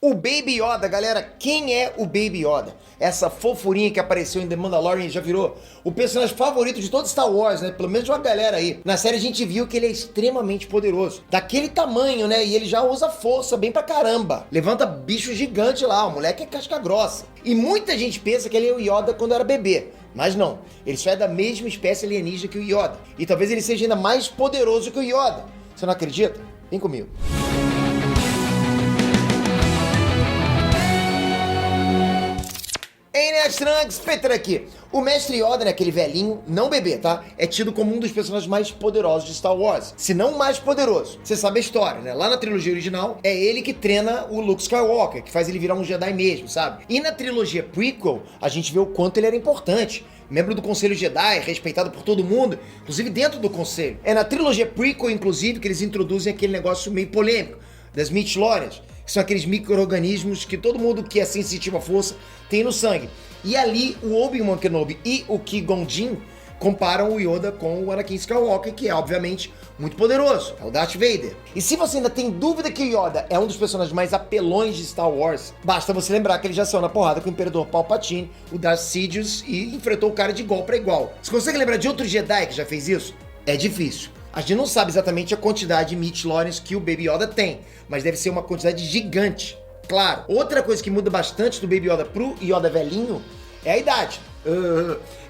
O Baby Yoda, galera, quem é o Baby Yoda? Essa fofurinha que apareceu em The Mandalorian já virou o personagem favorito de todo Star Wars, né? Pelo menos de uma galera aí. Na série a gente viu que ele é extremamente poderoso. Daquele tamanho, né? E ele já usa força bem pra caramba. Levanta bicho gigante lá, o moleque é casca grossa. E muita gente pensa que ele é o Yoda quando era bebê. Mas não, ele só é da mesma espécie alienígena que o Yoda. E talvez ele seja ainda mais poderoso que o Yoda. Você não acredita? Vem comigo. Ei, Nerdtrunks, Peter aqui. O Mestre Yoda, né, aquele velhinho, não bebê, tá? É tido como um dos personagens mais poderosos de Star Wars. Se não o mais poderoso. Você sabe a história, né? Lá na trilogia original, é ele que treina o Luke Skywalker, que faz ele virar um Jedi mesmo, sabe? E na trilogia prequel, a gente vê o quanto ele era importante. Membro do Conselho Jedi, respeitado por todo mundo, inclusive dentro do Conselho. É na trilogia prequel, inclusive, que eles introduzem aquele negócio meio polêmico, das midi-chlorians, que são aqueles micro-organismos que todo mundo que é sensitivo à força tem no sangue. E ali o Obi-Wan Kenobi e o Qui-Gon Jinn comparam o Yoda com o Anakin Skywalker, que é obviamente muito poderoso, é o Darth Vader. E se você ainda tem dúvida que o Yoda é um dos personagens mais apelões de Star Wars, basta você lembrar que ele já saiu na porrada com o Imperador Palpatine, o Darth Sidious, e enfrentou o cara de igual para igual. Você consegue lembrar de outro Jedi que já fez isso? É difícil. A gente não sabe exatamente a quantidade de midi-chlorians que o Baby Yoda tem, mas deve ser uma quantidade gigante. Claro, outra coisa que muda bastante do Baby Yoda pro Yoda velhinho é a idade.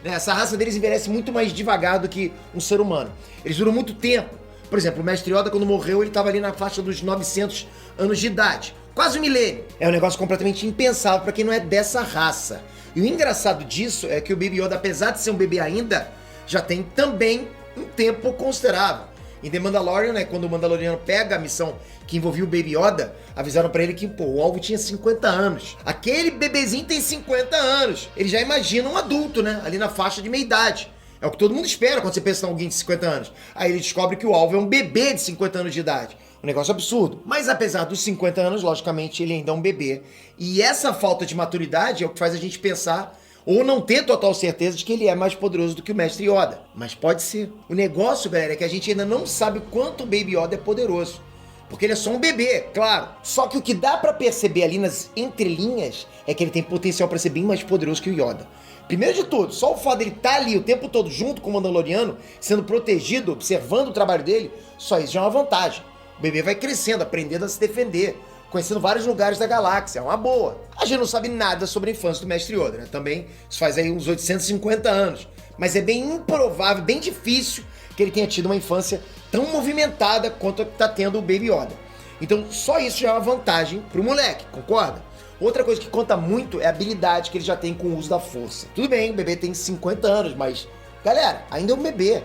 Essa raça deles envelhece muito mais devagar do que um ser humano. Eles duram muito tempo. Por exemplo, o Mestre Yoda, quando morreu, ele estava ali na faixa dos 900 anos de idade. Quase um milênio. É um negócio completamente impensável para quem não é dessa raça. E o engraçado disso é que o Baby Yoda, apesar de ser um bebê ainda, já tem também um tempo considerável. Em The Mandalorian, né, quando o Mandaloriano pega a missão que envolvia o Baby Yoda, avisaram pra ele que, o alvo tinha 50 anos. Aquele bebezinho tem 50 anos. Ele já imagina um adulto, né, ali na faixa de meia-idade. É o que todo mundo espera quando você pensa em alguém de 50 anos. Aí ele descobre que o alvo é um bebê de 50 anos de idade. Um negócio absurdo. Mas apesar dos 50 anos, logicamente, ele ainda é um bebê. E essa falta de maturidade é o que faz a gente pensar ou não ter total certeza de que ele é mais poderoso do que o Mestre Yoda. Mas pode ser. O negócio, galera, é que a gente ainda não sabe quanto o Baby Yoda é poderoso. Porque ele é só um bebê, claro. Só que o que dá pra perceber ali nas entrelinhas é que ele tem potencial pra ser bem mais poderoso que o Yoda. Primeiro de tudo, só o fato dele estar ali o tempo todo junto com o Mandaloriano, sendo protegido, observando o trabalho dele, só isso já é uma vantagem. O bebê vai crescendo, aprendendo a se defender, conhecendo vários lugares da galáxia, é uma boa. A gente não sabe nada sobre a infância do Mestre Yoda, né? Também isso faz aí uns 850 anos. Mas é bem improvável, bem difícil que ele tenha tido uma infância tão movimentada quanto a que tá tendo o Baby Yoda. Então só isso já é uma vantagem pro moleque, concorda? Outra coisa que conta muito é a habilidade que ele já tem com o uso da força. Tudo bem, o bebê tem 50 anos, mas, galera, ainda é um bebê.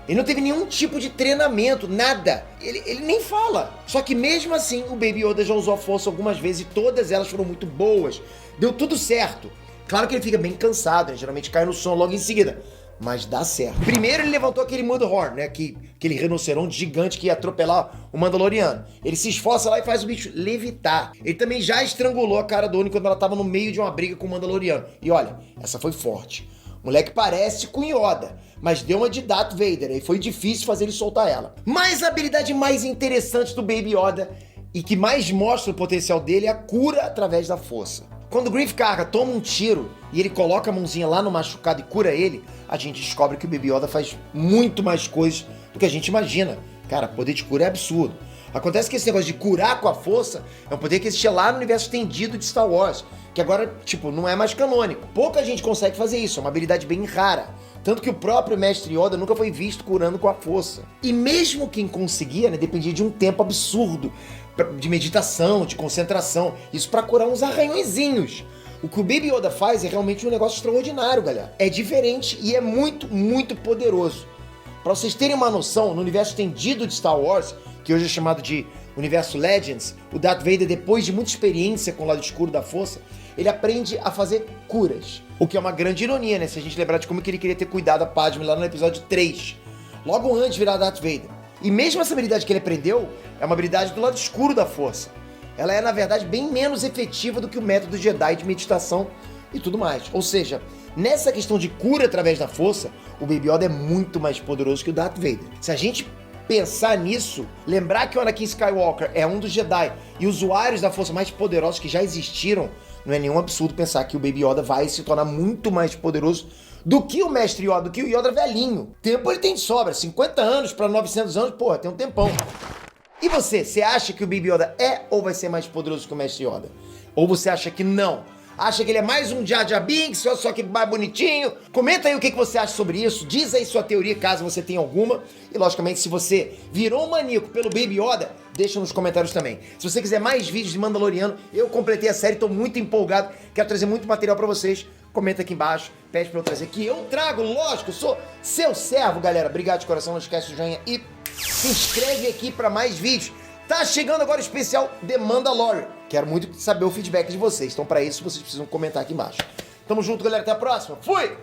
Ele não teve nenhum tipo de treinamento, nada. Ele nem fala. Só que mesmo assim, o Baby Yoda já usou a força algumas vezes e todas elas foram muito boas. Deu tudo certo. Claro que ele fica bem cansado, né? Geralmente cai no sono logo em seguida. Mas dá certo. Primeiro ele levantou aquele Mudhorn, né? Aquele rinoceronte gigante que ia atropelar o Mandaloriano. Ele se esforça lá e faz o bicho levitar. Ele também já estrangulou a cara do Oni quando ela tava no meio de uma briga com o Mandaloriano. E olha, essa foi forte. O moleque parece com Yoda, mas deu uma de Darth Vader e foi difícil fazer ele soltar ela. Mas a habilidade mais interessante do Baby Yoda e que mais mostra o potencial dele é a cura através da força. Quando o Greef Karga toma um tiro e ele coloca a mãozinha lá no machucado e cura ele, a gente descobre que o Baby Yoda faz muito mais coisas do que a gente imagina. Cara, poder de cura é absurdo. Acontece que esse negócio de curar com a força é um poder que existia lá no universo estendido de Star Wars, que agora, não é mais canônico. Pouca gente consegue fazer isso, é uma habilidade bem rara. Tanto que o próprio Mestre Yoda nunca foi visto curando com a força. E mesmo quem conseguia, né, dependia de um tempo absurdo de meditação, de concentração. Isso pra curar uns arranhõezinhos. O que o Baby Yoda faz é realmente um negócio extraordinário, galera. É diferente e é muito, muito poderoso. Pra vocês terem uma noção, no universo estendido de Star Wars, que hoje é chamado de Universo Legends, o Darth Vader, depois de muita experiência com o lado escuro da força, ele aprende a fazer curas. O que é uma grande ironia, né? Se a gente lembrar de como que ele queria ter cuidado da Padme lá no episódio 3, logo antes de virar Darth Vader. E mesmo essa habilidade que ele aprendeu, é uma habilidade do lado escuro da força. Ela é, na verdade, bem menos efetiva do que o método Jedi de meditação e tudo mais. Ou seja, nessa questão de cura através da força, o Baby Yoda é muito mais poderoso que o Darth Vader. Se a gente pensar nisso, lembrar que o Anakin Skywalker é um dos Jedi e usuários da força mais poderosos que já existiram, não é nenhum absurdo pensar que o Baby Yoda vai se tornar muito mais poderoso do que o Mestre Yoda, do que o Yoda velhinho. Tempo ele tem de sobra, 50 anos para 900 anos, porra, tem um tempão. E você acha que o Baby Yoda é ou vai ser mais poderoso que o Mestre Yoda? Ou você acha que não? Acha que ele é mais um Jar Jar Binks, só que mais bonitinho? Comenta aí o que você acha sobre isso, diz aí sua teoria, caso você tenha alguma. E, logicamente, se você virou um maníaco pelo Baby Yoda, deixa nos comentários também. Se você quiser mais vídeos de Mandaloriano, eu completei a série, tô muito empolgado, quero trazer muito material pra vocês. Comenta aqui embaixo, pede pra eu trazer, que eu trago, lógico, eu sou seu servo, galera. Obrigado de coração, não esquece do joinha e se inscreve aqui pra mais vídeos. Tá chegando agora o especial The Mandalorian. Quero muito saber o feedback de vocês. Então, pra isso, vocês precisam comentar aqui embaixo. Tamo junto, galera. Até a próxima. Fui!